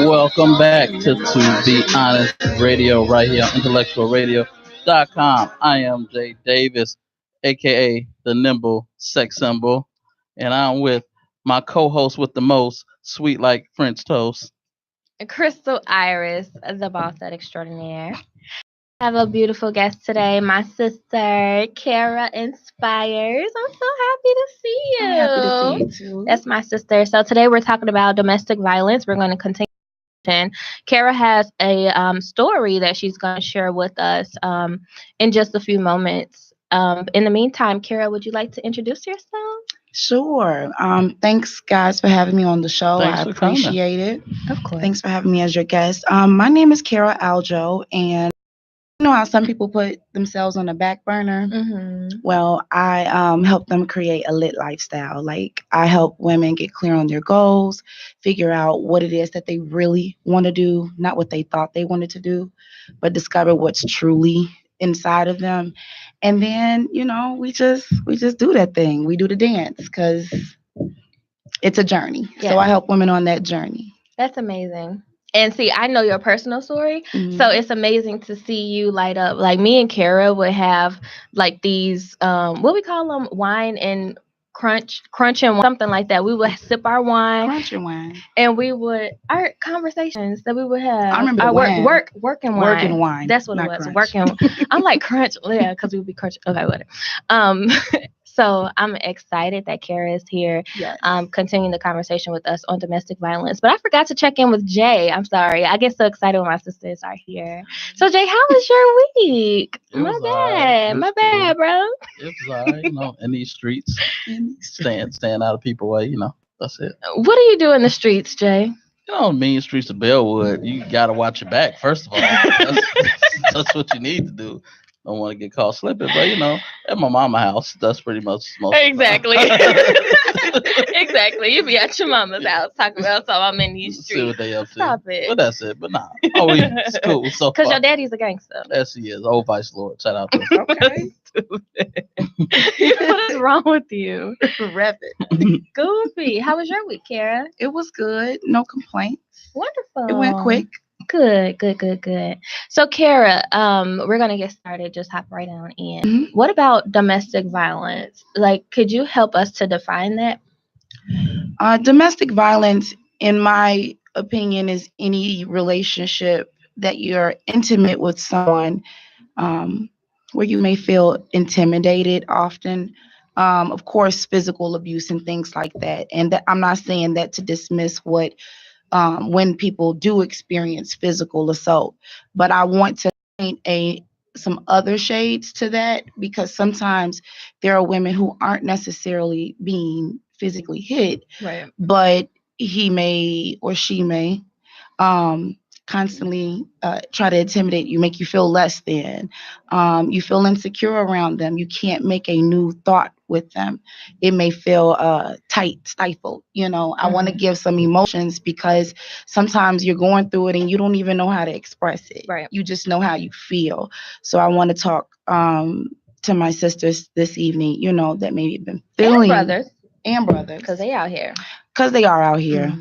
Welcome back to Be Honest Radio right here on IntellectualRadio.com. I am Jay Davis, aka the Nimble Sex Symbol, and I'm with my co-host with the most, sweet like French toast, Crystal Iris, the boss extraordinaire. I have a beautiful guest today, my sister, Kara Inspires. I'm so happy to see you. I'm happy to see you too. That's my sister. So today we're talking about domestic violence. We're going to continue. Kara has a story that she's going to share with us in just a few moments. In the meantime, Kara, would you like to introduce yourself? Sure. Thanks, guys, for having me on the show. Thanks I for coming. appreciate it. Of course. Thanks for having me as your guest. My name is Kara Aljo, and you know how some people put themselves on the back burner? Mm-hmm. Well, I help them create a lit lifestyle. Like, I help women get clear on their goals, figure out what it is that they really want to do, not what they thought they wanted to do, but discover what's truly inside of them. And then, you know, we just do that thing. We do the dance because it's a journey. Yeah. So I help women on that journey. That's amazing. And see, I know your personal story, so it's amazing to see you light up. Like, me and Kara would have like these, what we call them, wine and crunch and something like that. We would sip our wine, Crunch and wine, and we would our conversations that we would have. I remember our wine. working wine. Working wine. That's what it not was. crunch. Working. I'm like crunch, yeah, because we would be crunching. Okay, whatever. So I'm excited that Kara is here, Yes. continuing the conversation with us on domestic violence. But I forgot to check in with Jay. I'm sorry. I get so excited when my sisters are here. So Jay, how was your week? My bad, bro. It was all right, you know, in these streets, staying out of people's way, you know, that's it. What do you do in the streets, Jay? You know, mean streets of Bellwood, you got to watch your back, first of all. That's what you need to do. Don't want to get caught slipping, but you know, at my mama's house, that's pretty much most exactly. Exactly. You be at your mama's house talking about something. I'm in these streets. See what they up to. Stop it. But that's it. But nah, always it's cool. So because your daddy's a gangster. Yes, he is. Old Vice Lord. Shout out to him. Okay. What is wrong with you? Rep it. Goofy. How was your week, Kara? It was good. No complaints. Wonderful. It went quick. Good. So, Kara, we're going to get started. Just hop right on in. Mm-hmm. What about domestic violence? Like, could you help us to define that? Domestic violence, in my opinion, is any relationship that you're intimate with someone where you may feel intimidated often. Of course, physical abuse and things like that. And I'm not saying that to dismiss what when people do experience physical assault, but I want to paint some other shades to that, because sometimes there are women who aren't necessarily being physically hit, Right. but he may or she may constantly try to intimidate you, make you feel less than. You feel insecure around them. You can't make a new thought with them. It may feel tight, stifled. You know, I want to give some emotions, because sometimes you're going through it and you don't even know how to express it. Right. You just know how you feel. So I want to talk to my sisters this evening, you know, that maybe been feeling. And brothers. Because they out here. Because they are out here.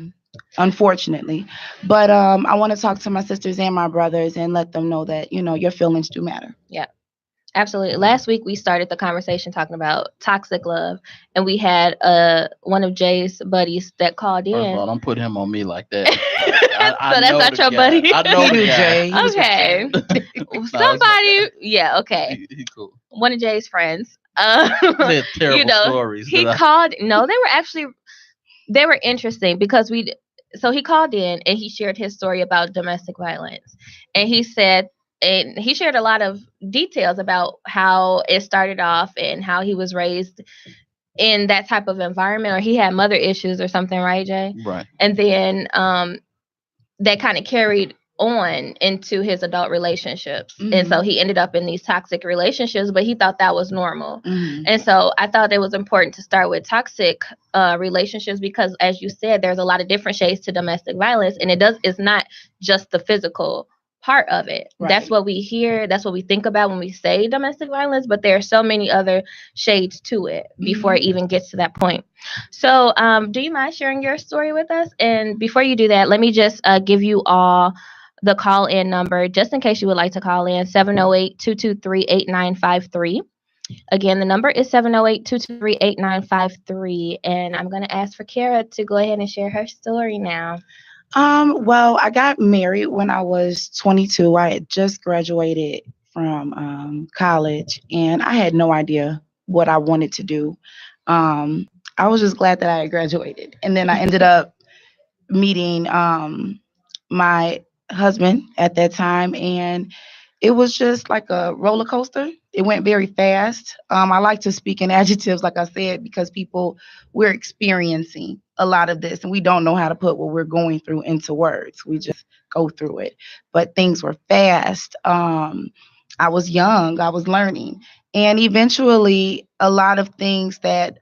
Unfortunately. But I want to talk to my sisters and my brothers and let them know that, you know, your feelings do matter. Yeah, absolutely. Last week we started the conversation talking about toxic love, and we had one of Jay's buddies that called in. First of all, don't put him on me like that. So that's not your buddy? I know You do, the guy. Jay. Okay. Somebody, yeah, okay. He cool. One of Jay's friends. He had terrible stories. He called. No, they were interesting, because so he called in and he shared his story about domestic violence. And he said, and he shared a lot of details about how it started off and how he was raised in that type of environment, or he had mother issues or something, right, Jay? Right. And then that kind of carried on into his adult relationships. And so he ended up in these toxic relationships, but he thought that was normal. And so I thought it was important to start with toxic relationships, because as you said, there's a lot of different shades to domestic violence, and it's not just the physical part of it. That's Right. what we hear. That's what we think about when we say domestic violence. But there are so many other shades to it before it even gets to that point. So, do you mind sharing your story with us? And before you do that, let me just give you all the call in number just in case you would like to call in 708-223-8953. Again, the number is 708-223-8953. And I'm going to ask for Kara to go ahead and share her story now. Well, I got married when I was 22. I had just graduated from college, and I had no idea what I wanted to do. I was just glad that I had graduated, and then I ended up meeting my husband at that time, and it was just like a roller coaster. It went very fast. I like to speak in adjectives, like I said, because we're experiencing a lot of this, and we don't know how to put what we're going through into words. We just go through it. But things were fast. I was young. I was learning, and eventually, a lot of things that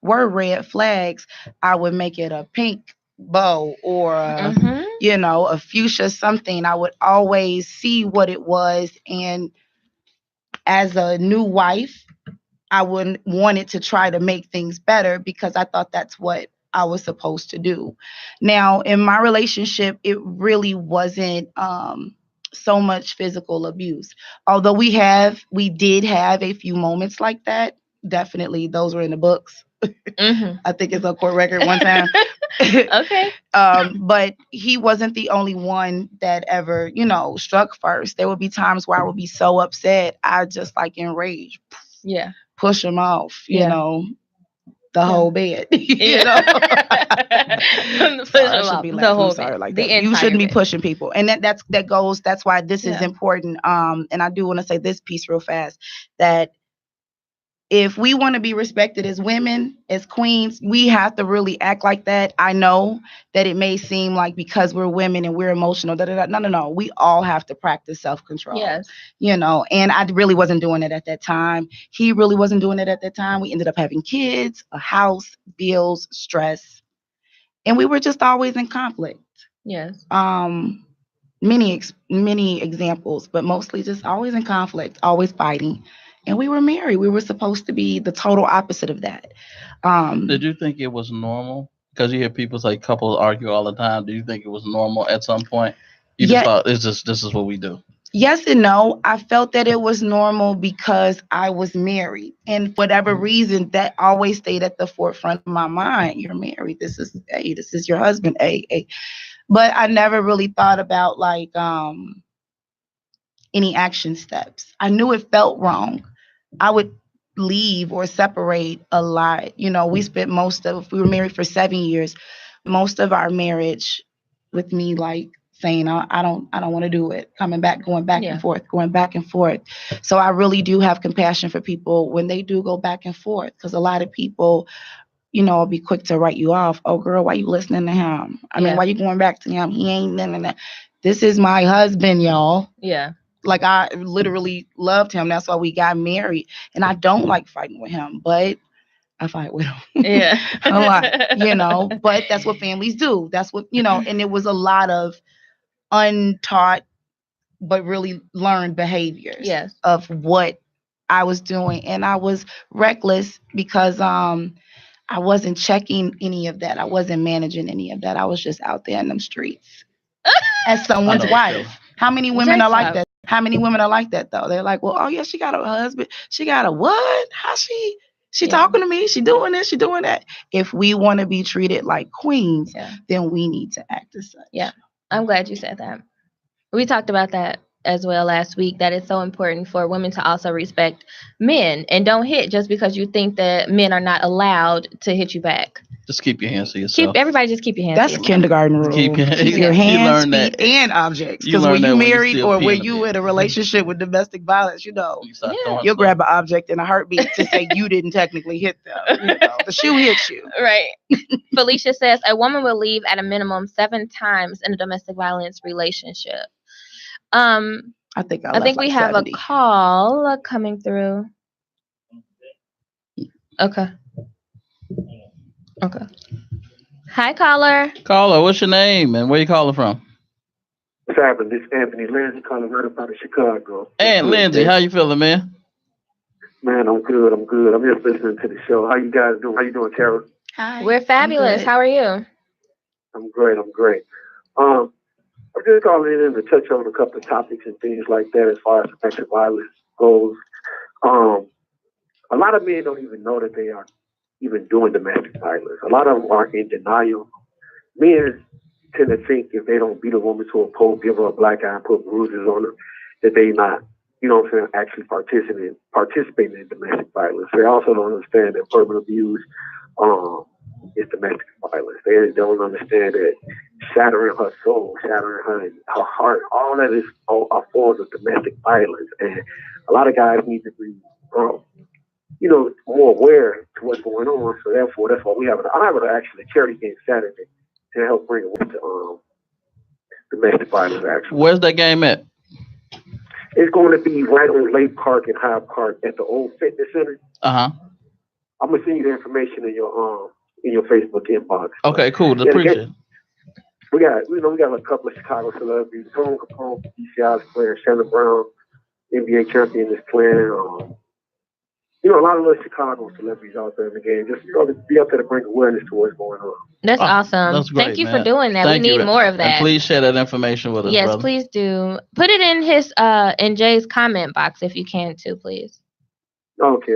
were red flags, I would make it a pink bow or a fuchsia something. I would always see what it was, and as a new wife, I wouldn't wanted to try to make things better because I thought that's what I was supposed to do. Now, in my relationship, it really wasn't so much physical abuse. Although we did have a few moments like that. Definitely, those were in the books. I think it's a court record one time. Okay. But he wasn't the only one that ever, struck first. There would be times where I would be so upset, I just like enraged. Yeah. Push him off, the Yeah. whole bed. Yeah. Sorry, I should be laughing. I'm sorry like that. You shouldn't be bed. pushing people. And that's why this is important. And I do want to say this piece real fast, that if we want to be respected as women, as queens, we have to really act like that. I know that it may seem like because we're women and we're emotional, no. We all have to practice self-control. Yes. And I really wasn't doing it at that time. He really wasn't doing it at that time. We ended up having kids, a house, bills, stress, and we were just always in conflict. Yes. Many examples, but mostly just always in conflict, always fighting. And we were married. We were supposed to be the total opposite of that. Did you think it was normal? Because you hear people say couples argue all the time. Do you think it was normal at some point? You just thought this is what we do. Yes and no. I felt that it was normal because I was married. And for whatever reason, that always stayed at the forefront of my mind. You're married. This is your husband. Hey. But I never really thought about like any action steps. I knew it felt wrong. I would leave or separate a lot. We spent we were married for 7 years. Most of our marriage with me like saying, I don't want to do it. Going back and forth. So I really do have compassion for people when they do go back and forth, because a lot of people, will be quick to write you off. Oh girl, why you listening to him? I mean, why you going back to him? He ain't none. This is my husband, y'all. Yeah. Like, I literally loved him. That's why we got married. And I don't like fighting with him, but I fight with him. Yeah. A lot, but that's what families do. That's what, and it was a lot of untaught, but really learned behaviors of what I was doing. And I was reckless because I wasn't checking any of that. I wasn't managing any of that. I was just out there in them streets as someone's wife. How many women are like that? How many women are like that, though? They're like, well, oh, yeah, she got a husband. She got a what? How she talking to me? She doing this, she doing that. If we want to be treated like queens, then we need to act as such. Yeah, I'm glad you said that. We talked about that as well last week, that it's so important for women to also respect men and don't hit just because you think that men are not allowed to hit you back. Just keep your hands to yourself. Everybody just keep your hands to yourself. That's kindergarten rule. Keep your hands, feet, and objects. Because when you married or when you in a relationship with domestic violence, you'll grab an object in a heartbeat to say you didn't technically hit them. The shoe hits you. Right. Felicia says a woman will leave at a minimum 7 times in a domestic violence relationship. I think we have 70. A call coming through. Okay. Hi, caller. Caller, what's your name and where you calling from? happening? This is Anthony Lindsay calling right up out of Chicago. And Lindsay, how you feeling, man? Man, I'm good. I'm good. I'm just listening to the show. How you guys doing? How you doing, Carol? Hi. We're fabulous. How are you? I'm great. I'm great. I'm just calling in to touch on a couple of topics and things like that as far as domestic violence goes. A lot of men don't even know that they are even doing domestic violence. A lot of them are in denial. Men tend to think if they don't beat a woman to a pulp, give her a black eye, and put bruises on her, that they not, you know what I'm saying, actually participating in domestic violence. They also don't understand that verbal abuse is domestic violence. They don't understand that shattering her soul, shattering her heart, all that is are forms of domestic violence. And a lot of guys need to be, more aware to what's going on. So therefore, that's why I have actually a charity game Saturday to help bring awareness to domestic violence. Actually, Where's that game at? it's going to be right on Lake Park and Hyde Park at the old fitness center. Uh-huh. I'm gonna send you the information in your Facebook inbox. Okay, cool. Appreciate it. We got a couple of Chicago celebrities. Tone Capone, DCI's player, Shannon Brown, NBA champion is playing. A lot of those Chicago celebrities out there in the game. Just to be out there to bring awareness to what's going on. That's awesome. That's great, Thank you man. for doing that. Thank we need you. more of that. And please share that information with us, yes, brother. please do. Put it in his in Jay's comment box if you can too, please. Okay.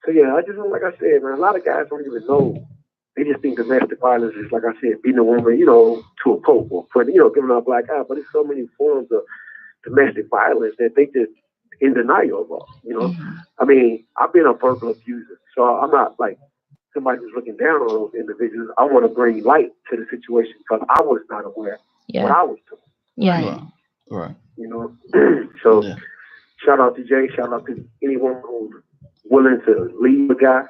So yeah, like I said, man, a lot of guys don't even know. They just think domestic violence is, like I said, beating a woman, to a pulp or giving her a black eye. But it's so many forms of domestic violence that they just in denial about. I mean, I've been a verbal abuser, so I'm not like somebody who's looking down on those individuals. I want to bring light to the situation because I was not aware what I was doing. Yeah. Right. So shout out to Jay. Shout out to anyone who's willing to leave a guy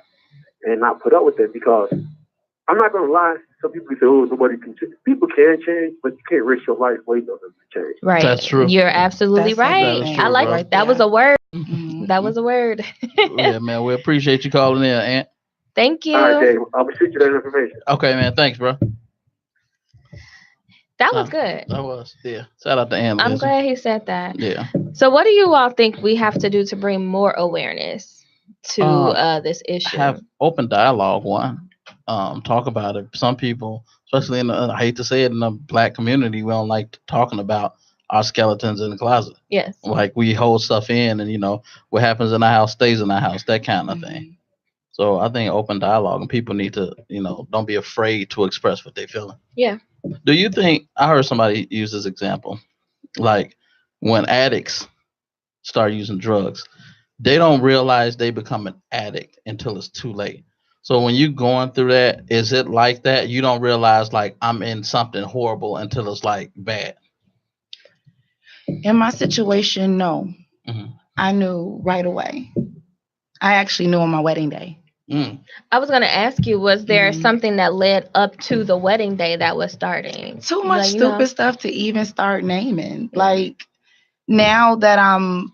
and not put up with it, because I'm not going to lie. Some people say, oh, nobody can change. People can change, but you can't risk your life waiting on them to change. Right. That's true. You're absolutely right. That is true, I like bro. that was a word. Mhm. That was a word. Yeah, man. We appreciate you calling in, Aunt. Thank you. All right, Dave. I'm going to shoot you that information. Okay, man. Thanks, bro. That was good. That was, yeah. Shout out to Aunt I'm Lindsay. glad he said that. Yeah. So what do you all think we have to do to bring more awareness to this issue? Have open dialogue, one. Talk about it. Some people, especially I hate to say it, in the black community, we don't like talking about our skeletons in the closet. Yes. Like we hold stuff in, and what happens in our house stays in our house, that kind of thing. So I think open dialogue, and people need to, don't be afraid to express what they're feeling. Yeah. Do you think, I heard somebody use this example, like when addicts start using drugs, they don't realize they become an addict until it's too late. So when you're going through that, is it like that? You don't realize like I'm in something horrible until it's like bad. In my situation, no. Mm-hmm. I knew right away. I actually knew on my wedding day. I was going to ask you, was there something that led up to the wedding day that was starting? Too much stupid stuff to even start naming. Like, now that I'm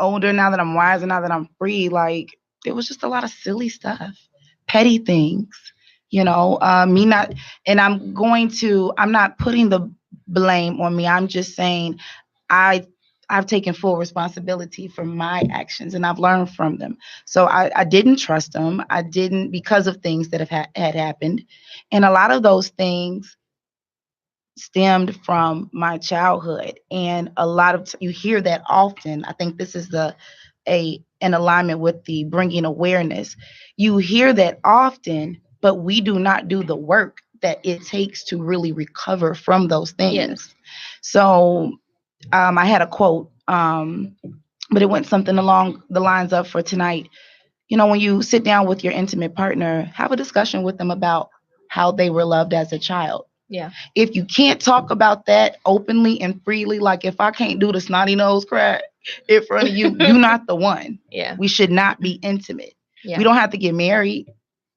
older, now that I'm wiser, now that I'm free, like, it was just a lot of silly stuff, petty things, me not, and I'm not putting the blame on me. I'm just saying I've taken full responsibility for my actions, and I've learned from them. So I didn't trust them. I didn't, because of things that had happened. And a lot of those things stemmed from my childhood. And a lot of, you hear that often. I think this is an alignment with the bringing awareness. You hear that often, but we do not do the work that it takes to really recover from those things. Yes. So I had a quote, but it went something along the lines of, for tonight, when you sit down with your intimate partner, have a discussion with them about how they were loved as a child. Yeah. If you can't talk about that openly and freely, like if I can't do the snotty nose cry in front of you, you're not the one. Yeah. We should not be intimate. Yeah. We don't have to get married.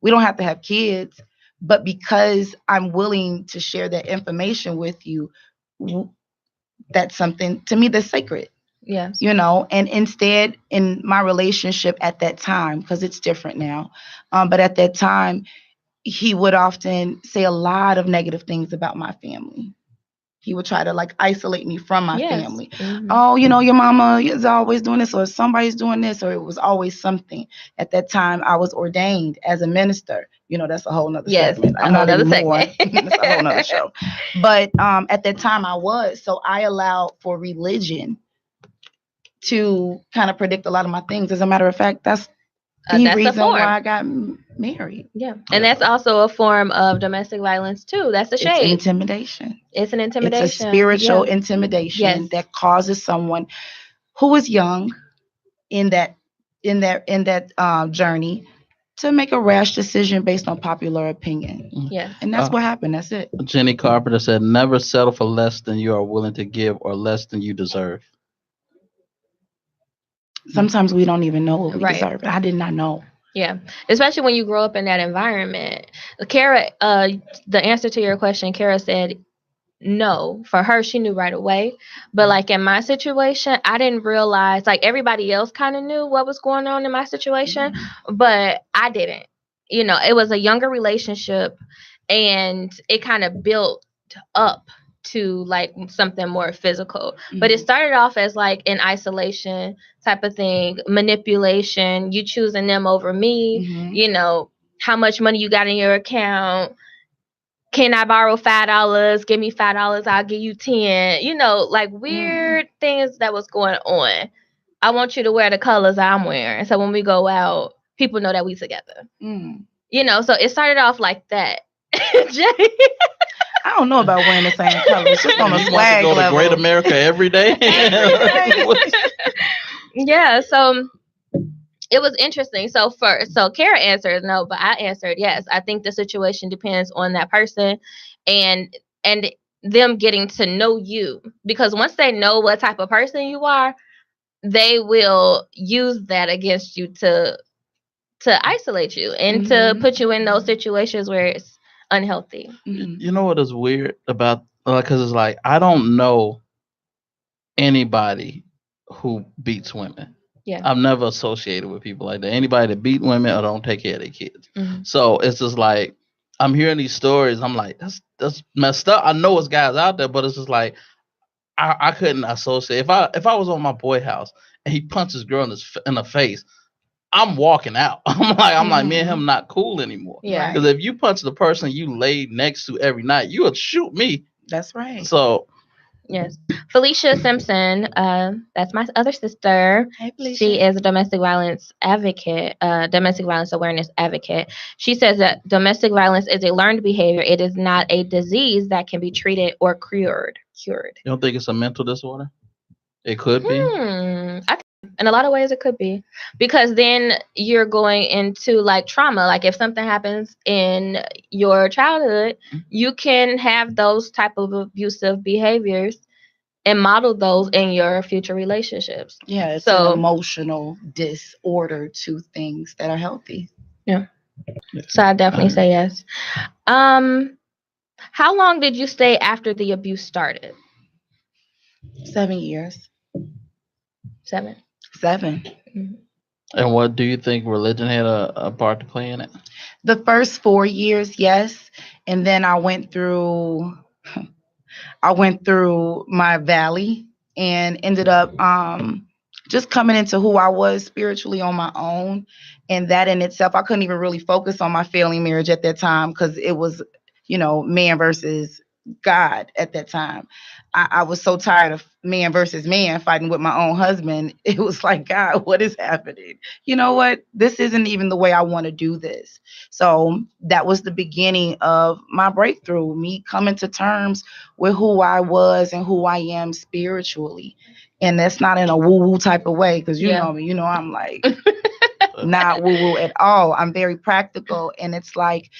We don't have to have kids. But because I'm willing to share that information with you, that's something to me that's sacred. Yes. And instead, in my relationship at that time, because it's different now, but at that time, he would often say a lot of negative things about my family. He would try to like isolate me from my Yes. family. Mhm. Oh, your mama is always doing this, or somebody's doing this, or it was always something. At that time, I was ordained as a minister. That's a whole nother Yes, segment. a I'm whole not nother anymore. segment. It's a whole nother show. But at that time, I was. So I allowed for religion to kind of predict a lot of my things. As a matter of fact, that's the That's a reason form. why I got married. Yeah, and that's also a form of domestic violence too. That's a It's shade. intimidation. It's an intimidation. It's a spiritual Yeah. intimidation Yes. that causes someone who is young in that journey to make a rash decision based on popular opinion. Yes. And that's what happened. That's it. Jenny Carpenter said, "Never settle for less than you are willing to give or less than you deserve." Sometimes we don't even know what we Right. deserve. I did not know. Yeah, especially when you grow up in that environment. Kara, the answer to your question, Kara said no. For her, she knew right away. But like in my situation, I didn't realize, like everybody else kind of knew what was going on in my situation, but I didn't. It was a younger relationship, and it kind of built up to like something more physical. But it started off as like an isolation type of thing, manipulation, you choosing them over me, how much money you got in your account. Can I borrow $5? Give me $5, I'll give you 10. Like weird things that was going on. I want you to wear the colors I'm wearing. So when we go out, people know that we together. So it started off like that. Jay. I don't know about wearing the same colors. Just on a You want to swag go to level. Great America every day? Yeah, so it was interesting. So Kara answered no, but I answered yes. I think the situation depends on that person and them getting to know you, because once they know what type of person you are, they will use that against you to isolate you and to put you in those situations where it's unhealthy. You know what is weird about, because it's like I don't know anybody who beats women. Yeah. I've never associated with people like that. Anybody that beat women or don't take care of their kids. Mhm. So it's just like I'm hearing these stories. I'm like, that's messed up. I know it's guys out there, but it's just like I couldn't associate. If I was on my boy house and he punched his girl in the face, I'm walking out. I'm like, me and him not cool anymore. Yeah. Because if you punch the person you laid next to every night, you would shoot me. That's right. So yes, Felicia Simpson, that's my other sister. Hey, Felicia. She is a domestic violence advocate, domestic violence awareness advocate. She says that domestic violence is a learned behavior. It is not a disease that can be treated or cured. You don't think it's a mental disorder? It could be. In a lot of ways, it could be, because then you're going into like trauma. Like if something happens in your childhood, you can have those type of abusive behaviors and model those in your future relationships. Yeah, it's an emotional disorder to things that are healthy. Yeah. So I definitely say yes. How long did you stay after the abuse started? 7 years. 7. Mm-hmm. And what do you think religion had a part to play in it? The first 4 years, yes. And then I went through my valley and ended up just coming into who I was spiritually on my own. And that in itself, I couldn't even really focus on my failing marriage at that time, because it was, man versus God at that time. I was so tired of man versus man fighting with my own husband. It was like, God, what is happening? You know what? This isn't even the way I want to do this. So that was the beginning of my breakthrough, me coming to terms with who I was and who I am spiritually. And that's not in a woo-woo type of way, because you know me, I'm like not woo-woo at all. I'm very practical. And it's like,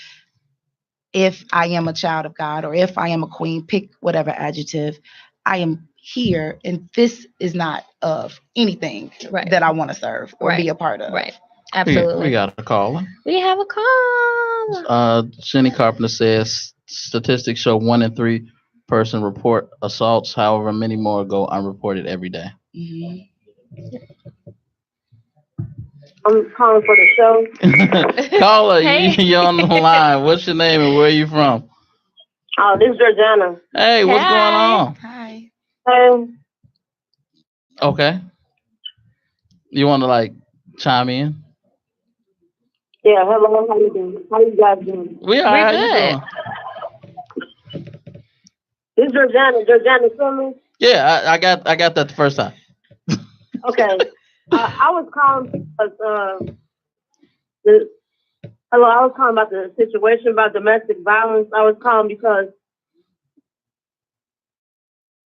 if I am a child of God, or if I am a queen, pick whatever adjective, I am here, and this is not of anything that I want to serve or be a part of. Right. Absolutely. We got a caller. We have a call. Jenny Carpenter says statistics show 1 in 3 person report assaults. However, many more go unreported every day. I'm calling for the show. Caller, Hey. you're on the line. What's your name and where are you from? Oh, this is Georgiana. Hey, what's going Hi. on? Hi. Um, Okay. You want to like chime in? yeah, hello, how you doing? How you guys doing? We are. We're How you good. doing? This is Georgiana. Georgiana, feel me? Yeah, I got that the first time. Okay. I was calling because, the, hello, I was calling about the situation about domestic violence. I was calling because,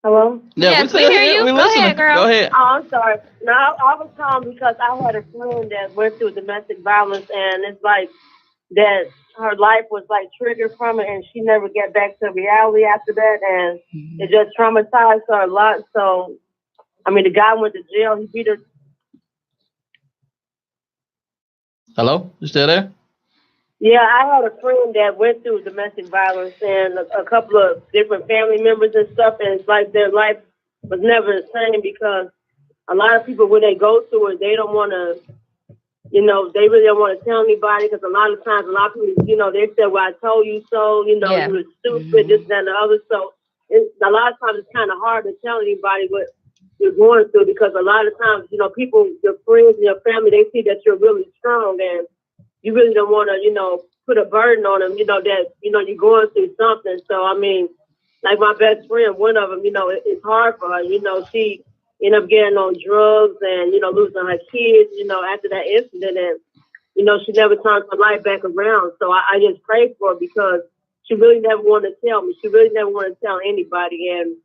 hello? Yeah, we Yes, we still hear here. you. We Go ahead, listening. Go girl. ahead. Oh, I'm sorry. No, I was calling because I had a friend that went through domestic violence, and it's like that her life was like triggered from it, and she never get back to reality after that, and it just traumatized her a lot. So, I mean, the guy went to jail. He beat her. Hello, you still there? Yeah, I had a friend that went through domestic violence and a couple of different family members and stuff, and it's like their life was never the same because a lot of people, when they go through it, they don't want to, they really don't want to tell anybody because a lot of times, a lot of people, they say, well, I told you so, Yeah. you were stupid, this, that, and the other. So a lot of times it's kind of hard to tell anybody what you're going through because a lot of times, people, your friends and your family, they see that you're really strong and you really don't want to, put a burden on them, that, you're going through something. So, I mean, like my best friend, one of them, it's hard for her. She ended up getting on drugs and, losing her kids, after that incident. And, she never turned her life back around. So I just prayed for her because she really never wanted to tell me. She really never wanted to tell anybody. And,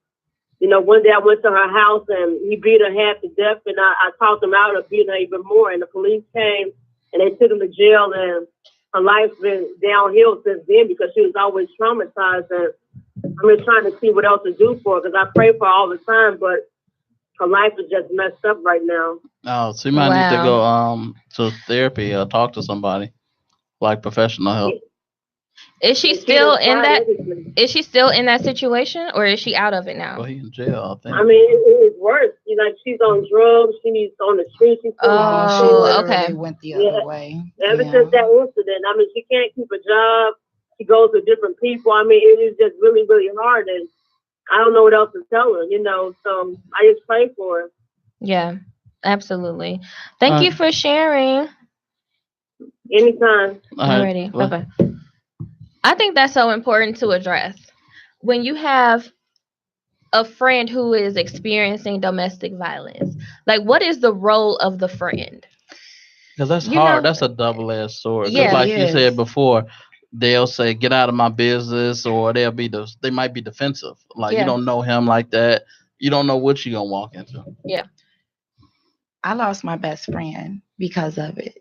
one day I went to her house and he beat her half to death. And I talked him out of beating her even more. And the police came and they took him to jail. And her life's been downhill since then because she was always traumatized. And I'm just trying to see what else to do for her because I pray for her all the time, but her life is just messed up right now. Oh, so you might need to Wow. go to therapy or talk to somebody like professional help. Is she And she still done in tried that? everything. Is she still in that situation, or is she out of it Well, now? he in jail, I I think. mean, it's worse. She's on drugs. She's on the street. She's still Oh, she Oh, literally okay. went the yeah. other way. Ever Yeah. since that incident, I mean, she can't keep a job. She goes with different people. I mean, it is just really, really hard. And I don't know what else to tell her, So I just pray for her. Yeah, absolutely. All Thank right. you for sharing. Anytime. All right. Alrighty. Bye Well, bye. I think that's so important to address. When you have a friend who is experiencing domestic violence, like what is the role of the friend? because that's You hard. know, That's a double-edged sword. It Because, yeah, really like you said is. before, they'll say, "Get out of my business," or they might be defensive. Like you yeah, don't know him like that. You don't know what you're gonna walk into. yeah. I lost my best friend because of it.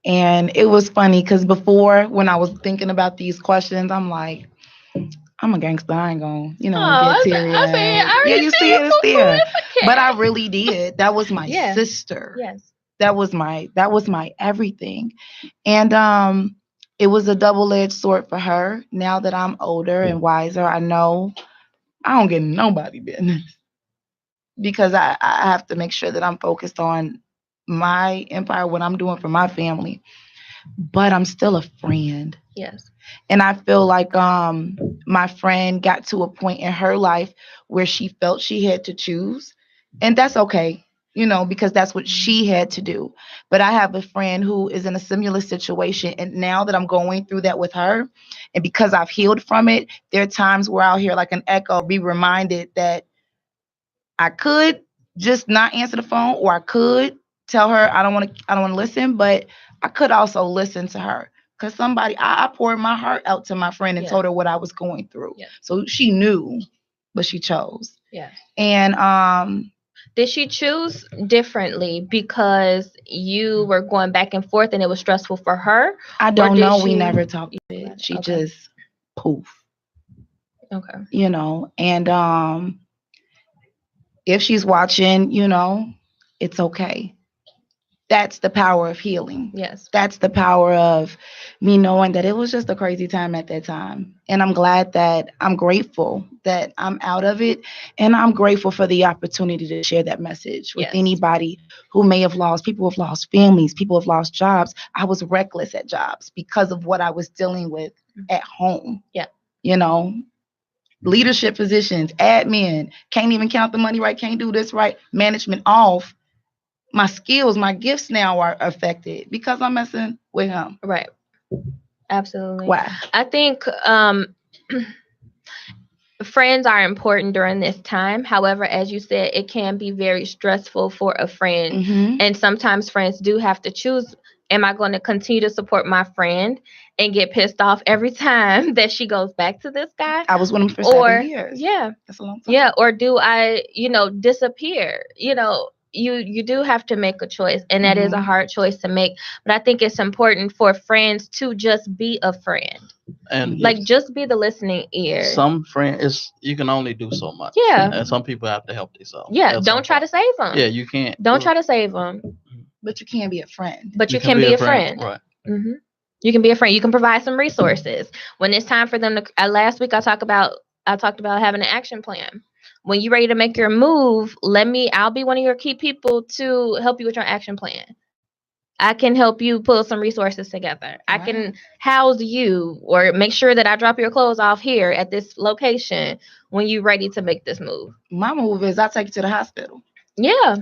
And it was funny because before, when I was thinking about these questions, I'm like, I'm a gangster. I ain't gonna, Oh, get I see it. teary-eyed. I Yeah, already you see see you it, it's boo there. boo. But I really did. That was my Yeah. sister. Yes. That was my everything. And it was a double-edged sword for her. Now that I'm older and wiser, I know I don't get nobody business because I have to make sure that I'm focused on my empire, what I'm doing for my family. But I'm still a friend. Yes. And I feel like my friend got to a point in her life where she felt she had to choose. And that's okay, because that's what she had to do. But I have a friend who is in a similar situation. And now that I'm going through that with her, and because I've healed from it, there are times where I'll hear like an echo, be reminded that I could just not answer the phone, or I could tell her I don't want to listen, but I could also listen to her. Because I poured my heart out to my friend and Yes. told her what I was going through. Yes. So she knew, but she chose. Yes. And Did she choose differently because you were going back and forth and it was stressful for her? I Or don't did know. We she? never talked about it. She Okay. just poof, Okay. And if she's watching, it's okay. That's the power of healing. Yes. That's the power of me knowing that it was just a crazy time at that time. And I'm glad that I'm grateful that I'm out of it. And I'm grateful for the opportunity to share that message with Yes. anybody who may have lost. People have lost families, people have lost jobs. I was reckless at jobs because of what I was dealing with at home. Yeah. You know, leadership positions, admin, can't even count the money right, can't do this right, management off. My skills, my gifts now are affected because I'm messing with him. Right. Absolutely. Why? I think friends are important during this time. However, as you said, it can be very stressful for a friend. Mm-hmm. And sometimes friends do have to choose, am I going to continue to support my friend and get pissed off every time that she goes back to this guy? I was with him for Or 7 years. yeah, That's a long time. yeah, or do I, disappear? You do have to make a choice, and that is a Mhm. hard choice to make. But I think it's important for friends to just be a friend. And Like, just be the listening ear. some friends, you can only do so much. Yeah. And some people have to help themselves. Yeah, at some don't try to point. save them. Yeah, you can't. Don't try to save them, But you can be a friend. but you can be a friend. Right. hmm You can be a friend. You can provide some resources when it's time for them to. Last week I talked about having an action plan. When you're ready to make your move, I'll be one of your key people to help you with your action plan. I can help you pull some resources together. I can house you or make sure that I drop your clothes off here at this location when you're ready to make this move. My move is I take you to the hospital. Yeah.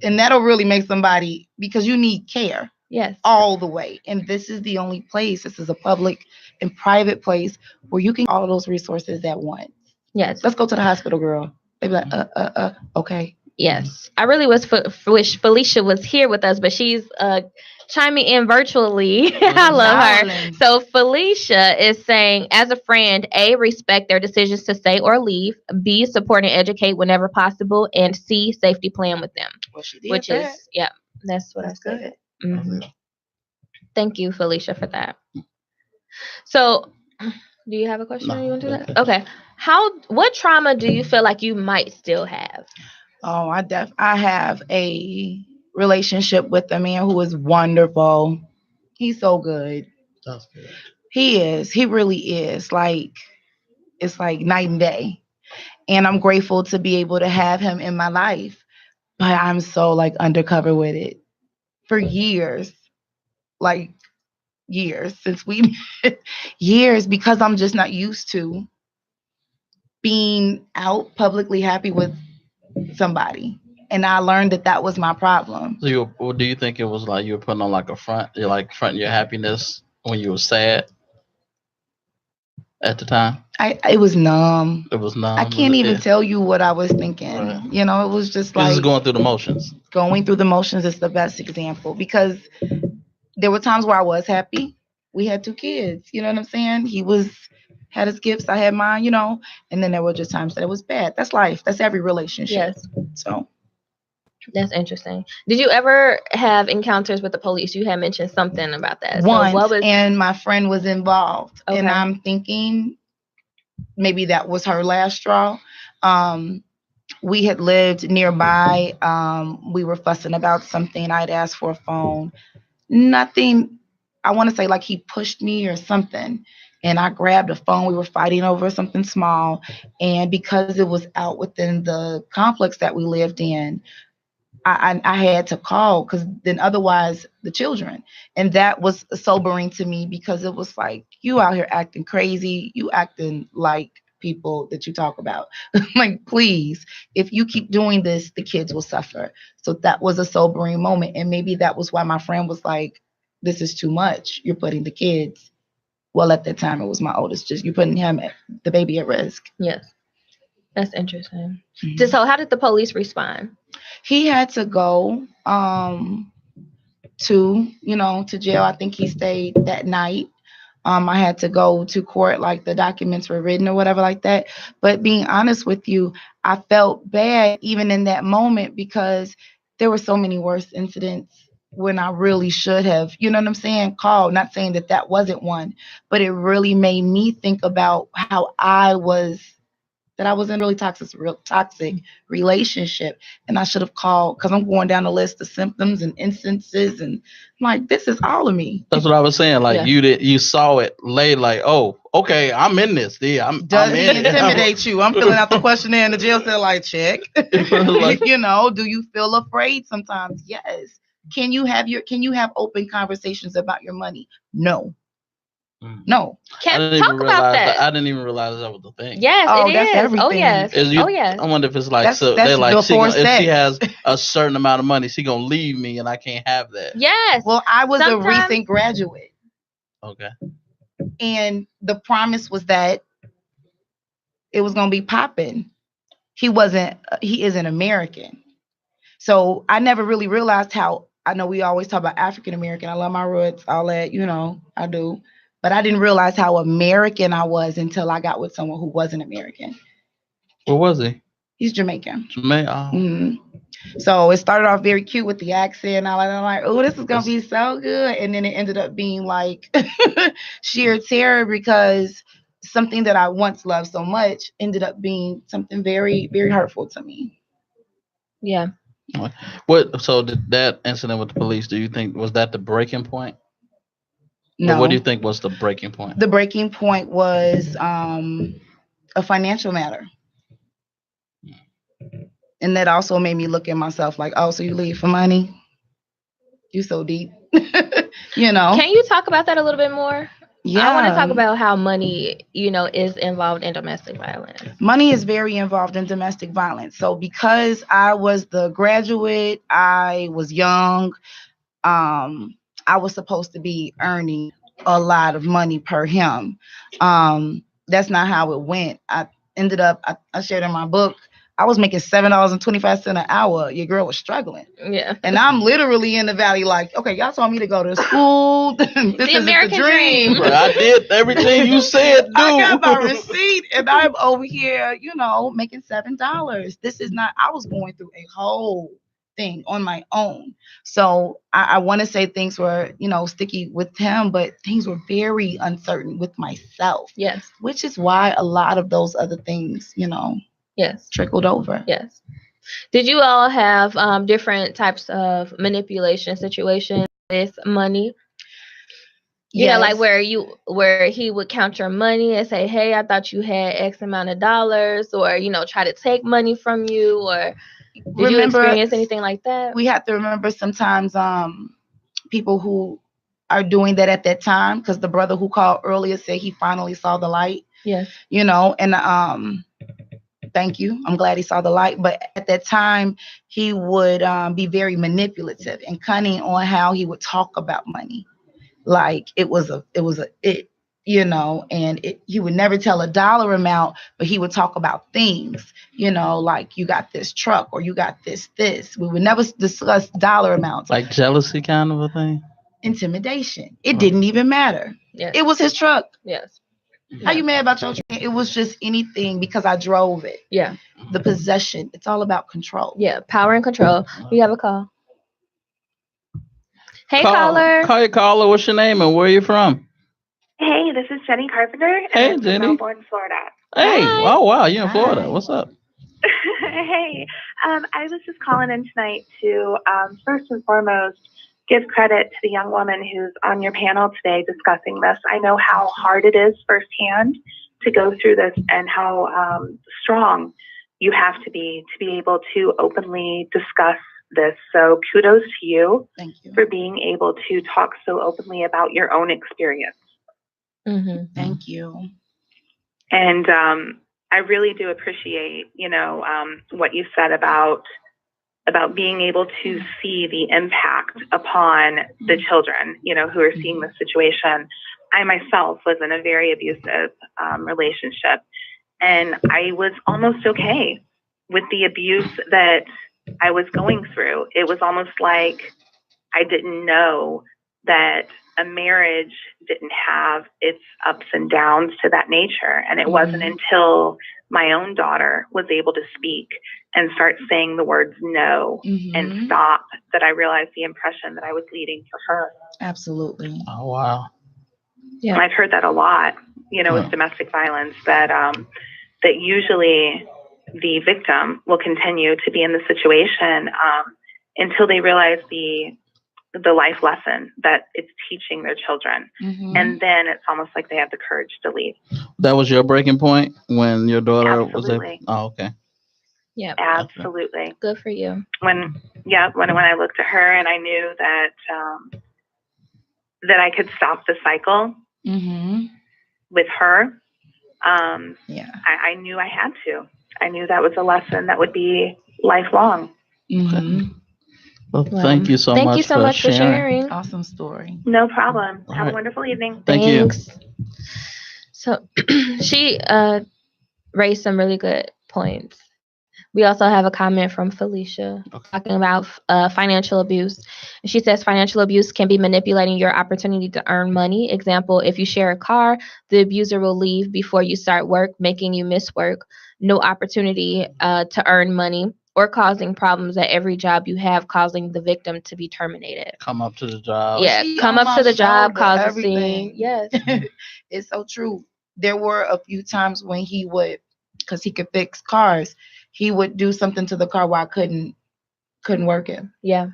And that'll really make somebody, because you need care Yes. all the way. And this is the only place, this is a public and private place where you can get all those resources at once. Yes. Let's go to the hospital, girl. They be like, okay. Yes. I really wish Felicia was here with us, but she's chiming in virtually. I love her. Darling. So Felicia is saying, as a friend, A, respect their decisions to stay or leave. B, support and educate whenever possible. And C, safety plan with them. Well, she did Which that. is, yeah, that's what That's I said. good. hmm Thank you, Felicia, for that. So, do you have a question? No. You want to do that? Okay. What trauma do you feel like you might still have? Oh, I have a relationship with a man who is wonderful. He's so good. That's good. He is. He really is. Like, it's like night and day. And I'm grateful to be able to have him in my life. But I'm so like undercover with it for years. Like years since we years, because I'm just not used to being out publicly happy with somebody. And I learned that was my problem. So do you think it was like you were putting on like a front, you're like fronting your happiness when you were sad at the time? It was numb. It was numb. I can't even tell you what I was thinking. Right. You know, it was just You're like just going through the motions. going through the motions is the best example, because there were times where I was happy. We had 2 kids. You know what I'm saying? He had his gifts, I had mine, and then there were just times that it was bad. That's life. That's every relationship. Yes. So That's interesting. Did you ever have encounters with the police? You had mentioned something about that. once, So what was and my friend was involved. Okay. And I'm thinking maybe that was her last straw. We had lived nearby. We were fussing about something. I'd asked for a phone. Nothing. I want to say like he pushed me or something, and I grabbed a phone. We were fighting over something small, and because it was out within the complex that we lived in, I had to call, because then otherwise the children. And that was sobering to me, because it was like, you out here acting crazy. You acting like people that you talk about. Like, please, if you keep doing this, the kids will suffer. So that was a sobering moment. And maybe that was why my friend was like, this is too much. You're putting the kids. Well, at that time, it was my oldest. Just you're putting the baby at risk. Yes. That's interesting. Mhm. So how did the police respond? He had to go to jail. I think he stayed that night. I had to go to court, like the documents were written or whatever like that. But being honest with you, I felt bad even in that moment, because there were so many worse incidents when I really should have, you know what I'm saying, called. Not saying that wasn't one, but it really made me think about how I was that I was in a really toxic relationship, and I should have called, because I'm going down the list of symptoms and instances, and I'm like, this is all of me. That's what I was saying. Like Yeah. you saw it lay like, oh, okay, I'm in this. Yeah, I'm Does he in it. intimidate you? I'm filling out the questionnaire in the jail cell, like, check. Like- You know, do you feel afraid sometimes? Yes. Can you have open conversations about your money? No. No. Can't talk about that. I didn't even realize that was the thing. Yes, Oh, it that's is. everything. Oh yes. I Yes. wonder if it's like, That's they're like, before if she sex. has a certain amount of money, she gonna leave me, and I can't have that. Yes. Well, I was a Sometimes- recent graduate, Okay. and the promise was that it was gonna be popping. He isn't American. So I never really realized how, I know we always talk about African American. I love my roots, all that, I do. But I didn't realize how American I was until I got with someone who wasn't American. Where was he? He's Jamaican. Jamaica. So it started off very cute with the accent and all that. I'm like, oh, this is going to be so good. And then it ended up being like sheer terror, because something that I once loved so much ended up being something very, very hurtful to me. Yeah. So did that incident with the police, do you think, was that the breaking point? No. Or what do you think was the breaking point? The breaking point was a financial matter. And that also made me look at myself like, oh, so you leave for money? You so deep. Can you talk about that a little bit more? Yeah. I want to talk about how money, is involved in domestic violence. Money is very involved in domestic violence. So because I was the graduate, I was young, I was supposed to be earning a lot of money per him. That's not how it went. I ended up, I shared in my book, I was making $7.25 an hour. Your girl was struggling. Yeah. And I'm literally in the valley like, okay, y'all told me to go to school. This is American the dream. dream. I did everything you said, dude. I got my receipt, and I'm over here, making $7. This is not, I was going through a whole thing on my own. So I want to say things were, sticky with him, but things were very uncertain with myself. Yes. Which is why a lot of those other things, yes, trickled over. Yes. Did you all have different types of manipulation situations with money? Yeah, like where he would count your money and say, "Hey, I thought you had X amount of dollars," or try to take money from you, or did you experience anything like that? We have to remember sometimes people who are doing that at that time, because the brother who called earlier said he finally saw the light. Yes. And thank you. I'm glad he saw the light. But at that time, he would be very manipulative and cunning on how he would talk about money. Like he would never tell a dollar amount, but he would talk about things, like you got this truck or you got this. We would never discuss dollar amounts. Like jealousy kind of a thing? Intimidation. It didn't even matter. Yes. It was his truck. Yes. How you mad about your truck? It was just anything because I drove it. Yeah. The possession. It's all about control. Yeah. Power and control. We have a call. Hey, caller. Call your caller. What's your name and where are you from? Hey, this is Jenny Carpenter. Hey, I'm Jenny. from Melbourne, Florida. Hey. Hi. Oh, wow. You're in Florida. What's up? Hey, I was just calling in tonight to, first and foremost, give credit to the young woman who's on your panel today discussing this. I know how hard it is firsthand to go through this and how strong you have to be able to openly discuss this. So kudos to you. Thank you for being able to talk so openly about your own experience. Mm-hmm. Thank you. And I really do appreciate, what you said about being able to see the impact upon the children, who are seeing this situation. I myself was in a very abusive relationship, and I was almost okay with the abuse that I was going through. It was almost like I didn't know that a marriage didn't have its ups and downs to that nature. And it wasn't until my own daughter was able to speak and start saying the words no and stop that I realized the impression that I was leading for her. Absolutely. Oh, wow. Yeah. I've heard that a lot, with domestic violence, that that usually the victim will continue to be in the situation until they realize the life lesson that it's teaching their children. Mm-hmm. And then it's almost like they have the courage to leave. That was your breaking point when your daughter was Absolutely. Oh, okay. Yeah. Absolutely. Good for you. When I looked at her and I knew that that I could stop the cycle Mm-hmm. with her, Yeah. I knew I had to. I knew that was a lesson that would be lifelong. Mm-hmm. Well, Well, thank you so much for sharing. Awesome story. No problem. All Have right. a wonderful evening. Thank you. Thanks. So she raised some really good points. We also have a comment from Felicia talking about financial abuse. And she says financial abuse can be manipulating your opportunity to earn money. Example, if you share a car, the abuser will leave before you start work, making you miss work. No opportunity to earn money, or causing problems at every job you have, causing the victim to be terminated. Come up to the job. Yeah, She come on up my to the job, shoulder, cause a everything. scene. Yes. It's so true. There were a few times when he would, because he could fix cars, he would do something to the car while I couldn't work it. Yeah.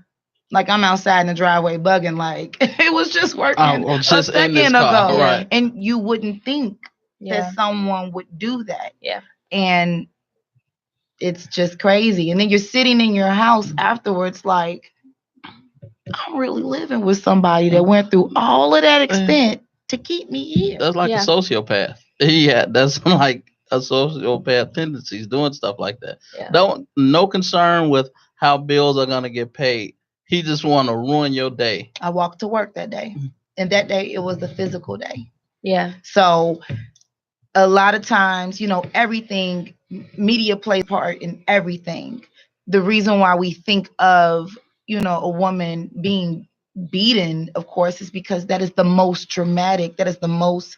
Like I'm outside in the driveway bugging, like it was just working well, just a in this second car, ago. right. And you wouldn't think Yeah. that someone would do that. Yeah. And it's just crazy. And then you're sitting in your house afterwards like, I'm really living with somebody that went through all of that extent to keep me here. That's like Yeah. a sociopath. That's like a sociopath tendencies doing stuff like that. Yeah. No concern with how bills are gonna get paid. He just want to ruin your day. I walked to work that day. And that day it was a physical day. Yeah. So a lot of times, everything, media plays a part in everything. The reason why we think of, a woman being beaten, of course, is because that is the most traumatic, that is the most,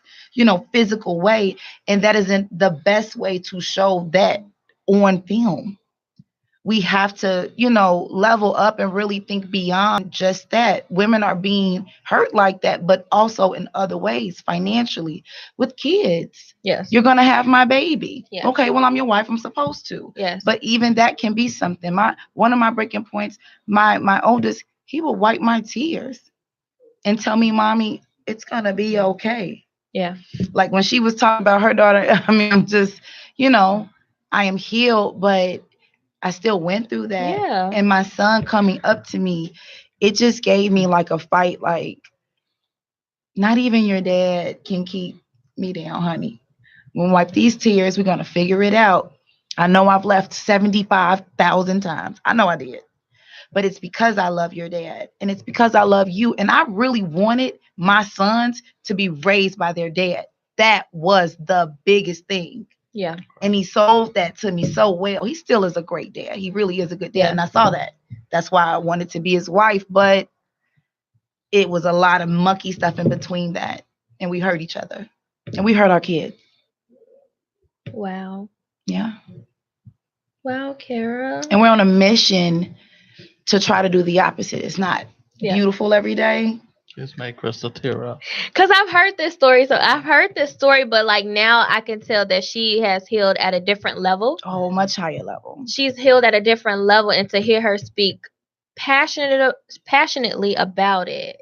physical way. And that isn't the best way to show that on film. We have to, level up and really think beyond just that. Women are being hurt like that, but also in other ways, financially, with kids. Yes. You're going to have my baby. Yes. Okay, well, I'm your wife. I'm supposed to. Yes. But even that can be something. One of my breaking points, my oldest, he will wipe my tears and tell me, Mommy, it's going to be okay. Yeah. Like when she was talking about her daughter, I'm just, I am healed, but I still went through that. Yeah. And my son coming up to me, it just gave me like a fight. Like, not even your dad can keep me down, honey. When we wipe these tears, we're going to figure it out. I know I've left 75,000 times. I know I did. But it's because I love your dad. And it's because I love you. And I really wanted my sons to be raised by their dad. That was the biggest thing. Yeah. And he sold that to me so well. He still is a great dad. He really is a good dad. Yeah. And I saw that. That's why I wanted to be his wife. But it was a lot of mucky stuff in between that. And we hurt each other. And we hurt our kids. Wow. Yeah. Wow, Kara. And we're on a mission to try to do the opposite. It's not beautiful every day. Just make Crystal tear up. Because I've heard this story. So I've heard this story, but like now I can tell that she has healed at a different level. Oh, much higher level. She's healed at a different level. And to hear her speak passionately about it,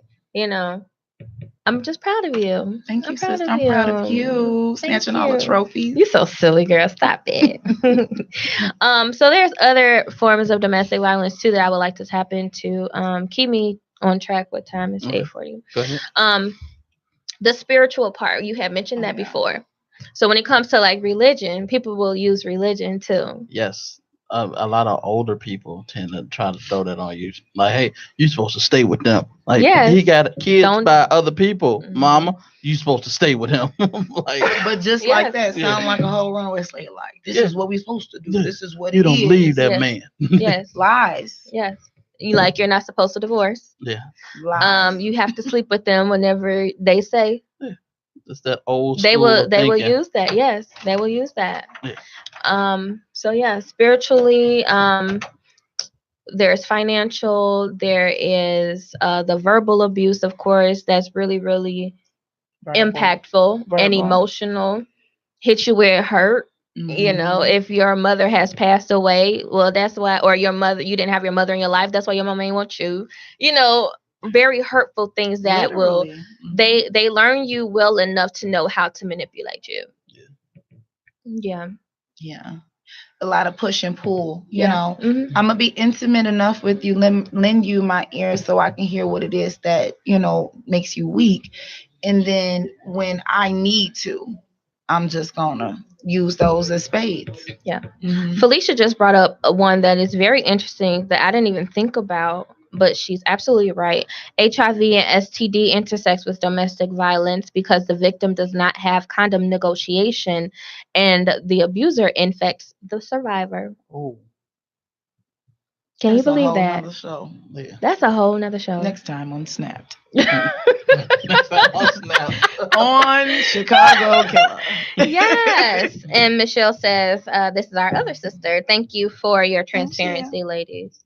I'm just proud of you. Thank you, sister. I'm proud of you. Snatching all the trophies. You're so silly, girl. Stop it. So there's other forms of domestic violence too that I would like to tap into. Keep me on track. What time is 8:40? Go ahead. The spiritual part, you had mentioned that before. So when it comes to like religion, people will use religion too. Yes. A lot of older people tend to try to throw that on you. Like, hey, you're supposed to stay with them. Like, he got kids by other people. Mm-hmm. Mama, you supposed to stay with him. But just like that, sound like a whole runway slate. Like, this is what we're supposed to do. Yeah. This is what you it don't is. leave that man. Yes. Lies. Yes. You're not supposed to divorce. Yeah. Lies. You have to sleep with them whenever they say. Yeah. It's that old school They will use that. Yes, they will use that. Yeah. So yeah, spiritually, there's financial, there is the verbal abuse, of course, that's really, really impactful and emotional. Hit you where it hurt. You know, if your mother has passed away, well, that's why, or you didn't have your mother in your life, that's why your mom ain't want you. You know, very hurtful things that Literally. they learn you well enough to know how to manipulate you. Yeah. A lot of push and pull, you know. I'm gonna be intimate enough with you, lend you my ear so I can hear what it is that, you know, makes you weak. And then when I need to, I'm just gonna use those as spades. Yeah. Felicia just brought up one that is very interesting that I didn't even think about, but she's absolutely right. HIV and STD intersects with domestic violence because the victim does not have condom negotiation and the abuser infects the survivor. Oh. Can you believe that? Another show. Yeah. That's a whole nother show. Next time on Snapped. Next time on Snap. On Chicago Killer. Yes. And Michelle says, this is our other sister. Thank you for your transparency, ladies.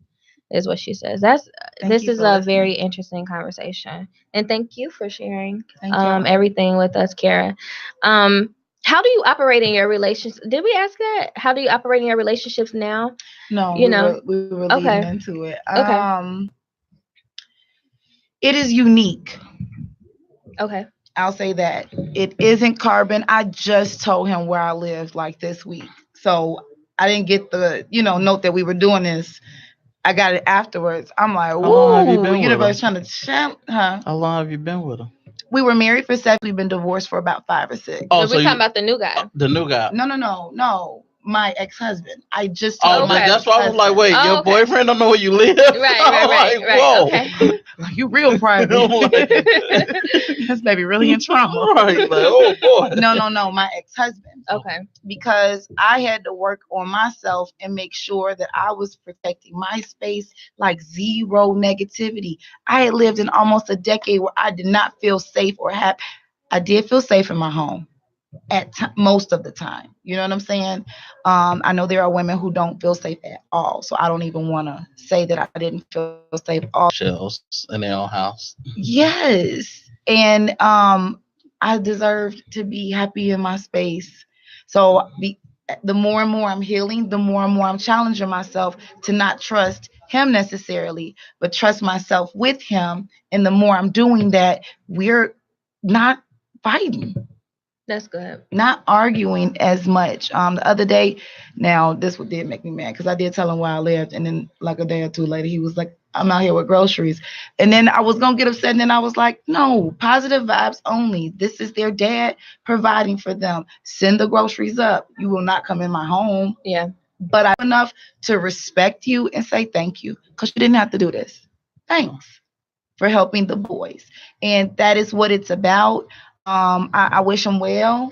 Is what she says. This is a very interesting conversation. And thank you for sharing everything with us, Kara. How do you operate in your relationships? Did we ask that? How do you operate in your relationships now? No, we were leading into it. It is unique. Okay. I'll say that. It isn't carbon. I just told him where I lived like this week. So I didn't get the, note that we were doing this. I got it afterwards. I'm like, whoa, universe trying to champ, huh? How long have you been with him? We were married for 7. We've been divorced for about 5 or 6. Oh, so we're talking about the new guy. The new guy. No. My ex-husband. I just told my that's why I was like, wait, your boyfriend don't know where you live? Right. Whoa. Okay. You real private. This baby really in trauma. Right. Like, oh boy. No, my ex-husband. Okay. Because I had to work on myself and make sure that I was protecting my space, like zero negativity. I had lived in almost a decade where I did not feel safe or happy. I did feel safe in my home. Most of the time, you know what I'm saying? I know there are women who don't feel safe at all, so I don't even want to say that I didn't feel safe at all. Shells in their own house. Yes, and I deserved to be happy in my space. So the more and more I'm healing, the more and more I'm challenging myself to not trust him necessarily, but trust myself with him. And the more I'm doing that, we're not fighting. That's good. Not arguing as much. The other day, now this did make me mad because I did tell him where I lived, and then like a day or two later, he was like, "I'm out here with groceries," and then I was gonna get upset, and then I was like, "No, positive vibes only. This is their dad providing for them. Send the groceries up. You will not come in my home." Yeah. But I'm enough to respect you and say thank you because you didn't have to do this. Thanks for helping the boys, and that is what it's about. I wish him well.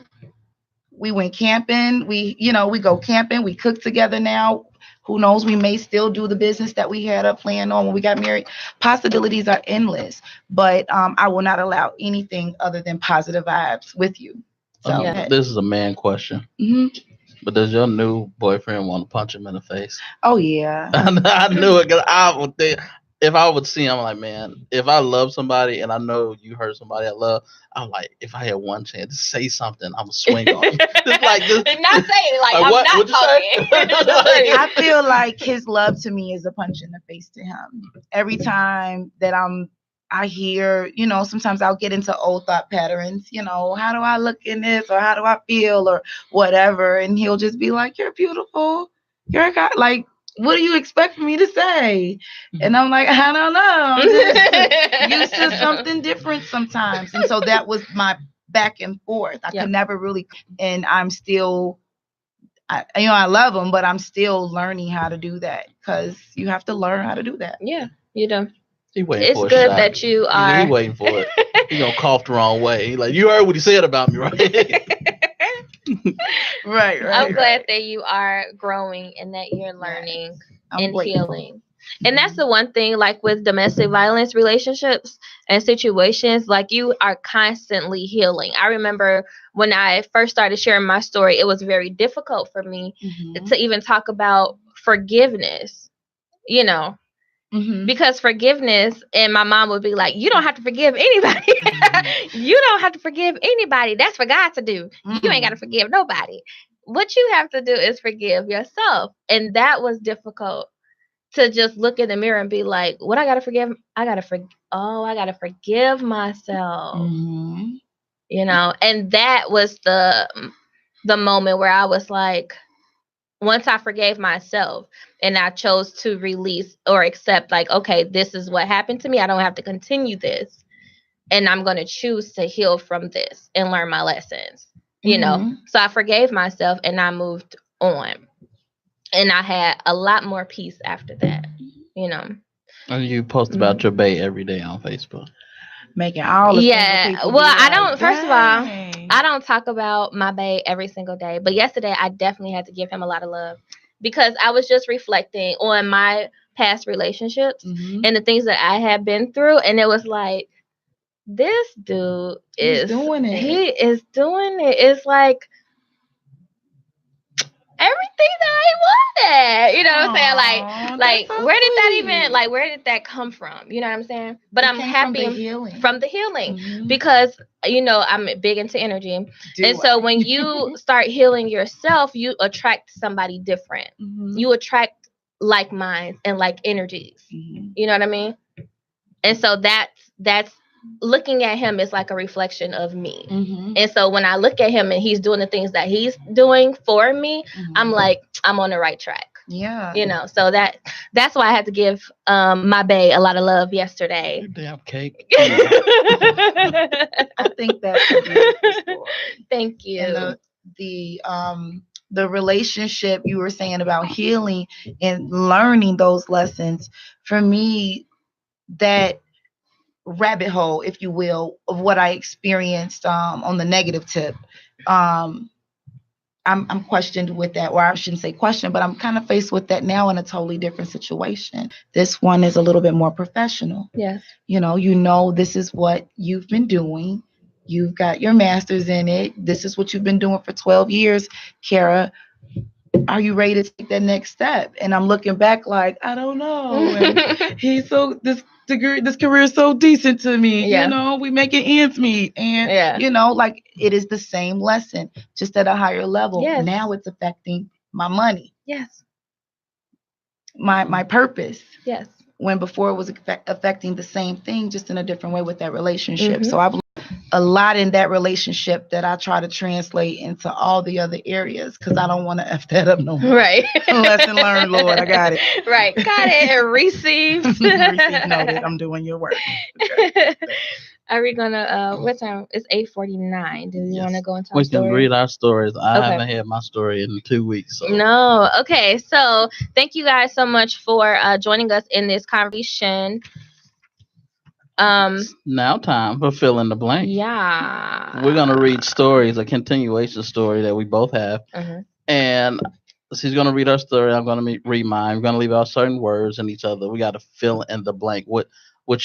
We went camping. We go camping. We cook together now. Who knows? We may still do the business that we had up planned on when we got married. Possibilities are endless, but I will not allow anything other than positive vibes with you. So this is a man question. Mm-hmm. But does your new boyfriend want to punch him in the face? Oh yeah. I knew it because I would think. If I would see him, I'm like, man, if I love somebody and I know you hurt somebody I love, I'm like, if I had one chance to say something, I'm going to swing on you. Just not say it like I'm not talking. I feel like his love to me is a punch in the face to him. Every time that I hear, sometimes I'll get into old thought patterns, how do I look in this or how do I feel or whatever. And he'll just be like, you're beautiful. You're a guy. Like, what do you expect me to say? And I'm like, I don't know. I'm just used to something different sometimes. And so that was my back and forth. I could never really, and I'm still, I love him, but I'm still learning how to do that because you have to learn how to do that. Yeah, you do. It's good that you are. He's waiting for it. He's going to cough the wrong way. He's like, you heard what he said about me, right? Right. I'm glad that you are growing and that you're learning and healing. And that's the one thing, like with domestic violence relationships and situations, like you are constantly healing. I remember when I first started sharing my story, it was very difficult for me to even talk about forgiveness, because forgiveness, and my mom would be like, you don't have to forgive anybody. You don't have to forgive anybody. That's for God to do. You ain't got to forgive nobody. what you have to do is forgive yourself. And that was difficult to just look in the mirror and be like, what I gotta forgive? I gotta forgive myself. Mm-hmm. You know, and that was the moment where I was like, once I forgave myself and I chose to release or accept, like, okay, this is what happened to me. I don't have to continue this. And I'm going to choose to heal from this and learn my lessons, you know? So I forgave myself and I moved on. And I had a lot more peace after that, you know? And you post about your bae every day on Facebook. Making all the single people well, be I like, don't. First of all, "Dang." I don't talk about my bae every single day. But yesterday, I definitely had to give him a lot of love because I was just reflecting on my past relationships and the things that I had been through, and it was like, this dude is doing it. He is doing it. It's like everything that I wanted. You know what I'm saying? Like that's so where did that sweet. even, like, where did that come from? You know what I'm saying? But I'm came happy from the healing. because, you know, I'm big into energy. So when you start healing yourself, you attract somebody different. You attract like minds and like energies. You know what I mean? And so that's looking at him is like a reflection of me. And so when I look at him and he's doing the things that he's doing for me, I'm like, I'm on the right track. Yeah. You know, so that's why I had to give my bae a lot of love yesterday. Damn cake. I think that's a beautiful story. Thank you. And the relationship you were saying about healing and learning those lessons, for me, that rabbit hole, if you will, of what I experienced on the negative tip, I'm questioned with that, or I shouldn't say questioned, but I'm kind of faced with that now in a totally different situation. This one is a little bit more professional. Yes. You know, this is what you've been doing. You've got your master's in it. This is what you've been doing for 12 years, Kara. Are you ready to take that next step? And I'm looking back like, I don't know. And this career is so decent to me. Yeah. You know, we making ends meet. And, you know, like, it is the same lesson, just at a higher level. Yes. Now it's affecting my money. Yes. My purpose. Yes. When before it was affecting the same thing, just in a different way with that relationship. So I've learned a lot in that relationship that I try to translate into all the other areas, because I don't want to F that up no more. Right. Lesson learned, Lord. I got it. Right. Got it. Received. Received noted. I'm doing your work. Okay. Are we gonna what time? It's 8:49. Do you want to go into our We can read our stories. I Okay. haven't had my story in 2 weeks. So. No. Okay. So thank you guys so much for joining us in this conversation. It's now time for fill in the blank. Yeah. We're gonna read stories, a continuation story that we both have, and she's gonna read her story. I'm gonna read mine. We're gonna leave out certain words in each other. We got to fill in the blank. What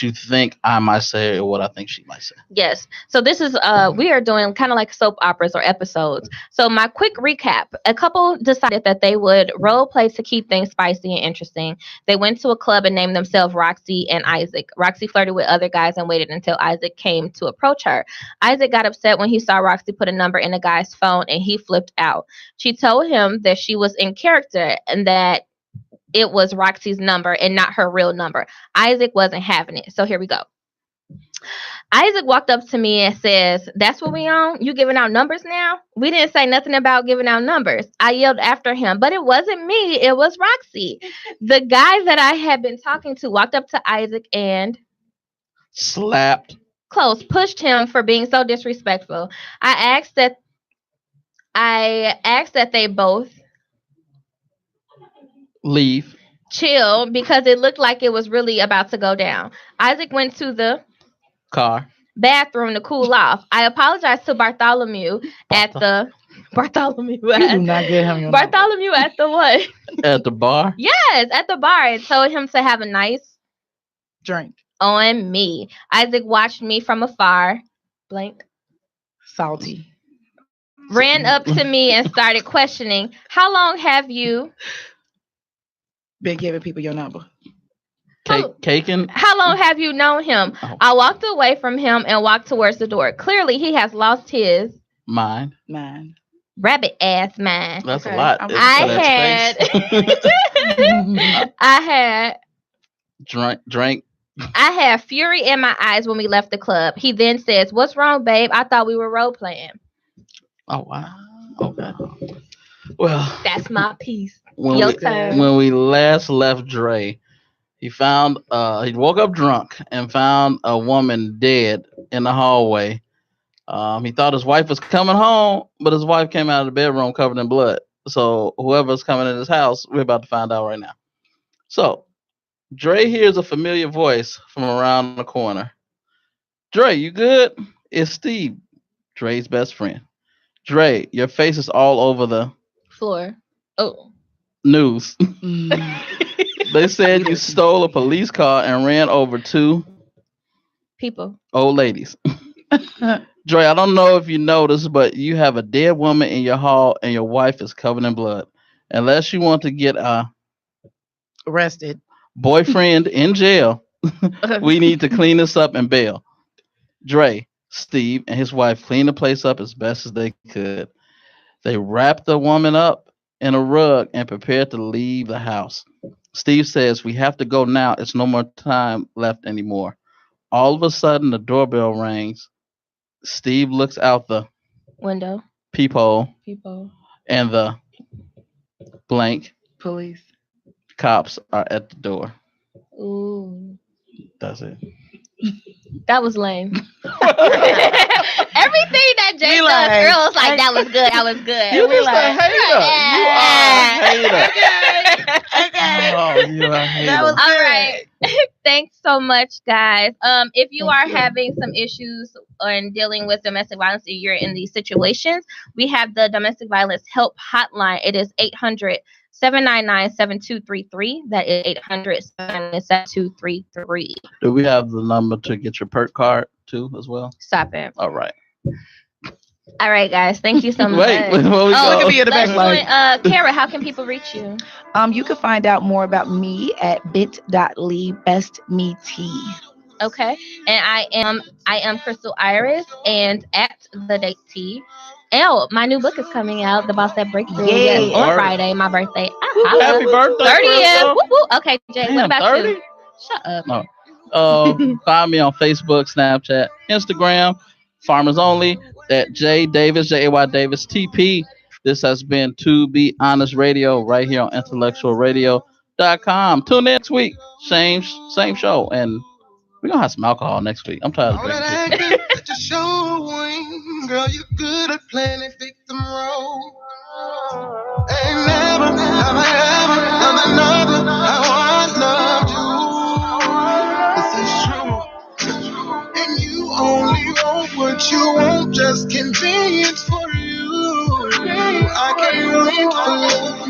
you think I might say or what I think she might say. Yes. So this is we are doing kind of like soap operas or episodes. So my quick recap: a couple decided that they would role play to keep things spicy and interesting. They went to a club and named themselves Roxy and Isaac. Roxy flirted with other guys and waited until Isaac came to approach her. Isaac got upset when he saw Roxy put a number in a guy's phone and he flipped out. She told him that she was in character and that it was Roxy's number and not her real number. Isaac wasn't having it. So here we go. Isaac walked up to me and says, "That's what we on? You giving out numbers now?" We didn't say nothing about giving out numbers. I yelled after him, but it wasn't me. It was Roxy. The guy that I had been talking to walked up to Isaac and slapped. Close, pushed him for being so disrespectful. I asked that they both leave. Chill, because it looked like it was really about to go down. Isaac went to the car bathroom to cool off. I apologized to Bartholomew at the Bartholomew. You do not get him your Bartholomew number. at the what? At the bar? Yes, at the bar. And told him to have a nice drink on me. Isaac watched me from afar. Blank. Salty. Ran up to me and started questioning, "How long have you been giving people your number?" Caking? How long have you known him? Oh. I walked away from him and walked towards the door. Clearly, he has lost his mind. rabbit ass man. That's Okay. a lot. I'm- I had Drink. I had fury in my eyes when we left the club. He then says, "What's wrong, babe? I thought we were role playing." Oh wow. Okay. Well, That's my piece. when Your we turn. when we last left Dre, he woke up drunk and found a woman dead in the hallway. He thought his wife was coming home, but his wife came out of the bedroom covered in blood. So whoever's coming in his house, we're about to find out right now. So Dre hears a familiar voice from around the corner. Dre, you good? It's Steve, Dre's best friend. Dre, your face is all over the Floor. Oh. news. Mm. They said you stole a police car and ran over two People. old ladies. Dre, I don't know if you noticed, but you have a dead woman in your hall and your wife is covered in blood. Unless you want to get a Arrested. boyfriend in jail, we need to clean this up and bail. Dre, Steve, and his wife cleaned the place up as best as they could. They wrapped the woman up in a rug and prepared to leave the house. Steve says, "We have to go now. It's no more time left anymore." All of a sudden, the doorbell rings. Steve looks out the Window. peephole People. and the blank Police. cops are at the door. Ooh. That's it. That was lame. Everything that Jay We does, like- girl was like, that was good. That was good. You we just a like- hater. You are a hater. Okay. Oh, you a hater. That was All right. Thanks so much, guys. If you Thank are you. having some issues and dealing with domestic violence, or you're in these situations, we have the domestic violence help hotline. It is 800-799-7233. That is 800-799-7233. Do we have the number to get your perk card too as well? Stop it. All right. All right, guys. Thank you so much. Wait, before we Look at go. me in the Let's back like. join, Kara, how can people reach you? You can find out more about me at bit.ly/bestmet. Okay. And I am Crystal Iris, and at the date T. My new book is coming out, The Boss That Breakthrough. Yay. Yes, on Word. Friday, my birthday. Happy birthday, 30th. Crystal. Woo, woo. Okay, Jay, what Damn, about 30? you? Shut up. No. Find me on Facebook, Snapchat, Instagram, Farmers Only at J Davis, JAY Davis TP. This has been To Be Honest Radio right here on IntellectualRadio.com. Tune in next week. Same show. And we're going to have some alcohol next week. I'm tired of All that drinking. acting that you're showing, girl, you're good at playing a victim role. Ain't never, have I ever done another how I loved you. This is true. And you only want what you want, just convenience for you. I can't wait for love.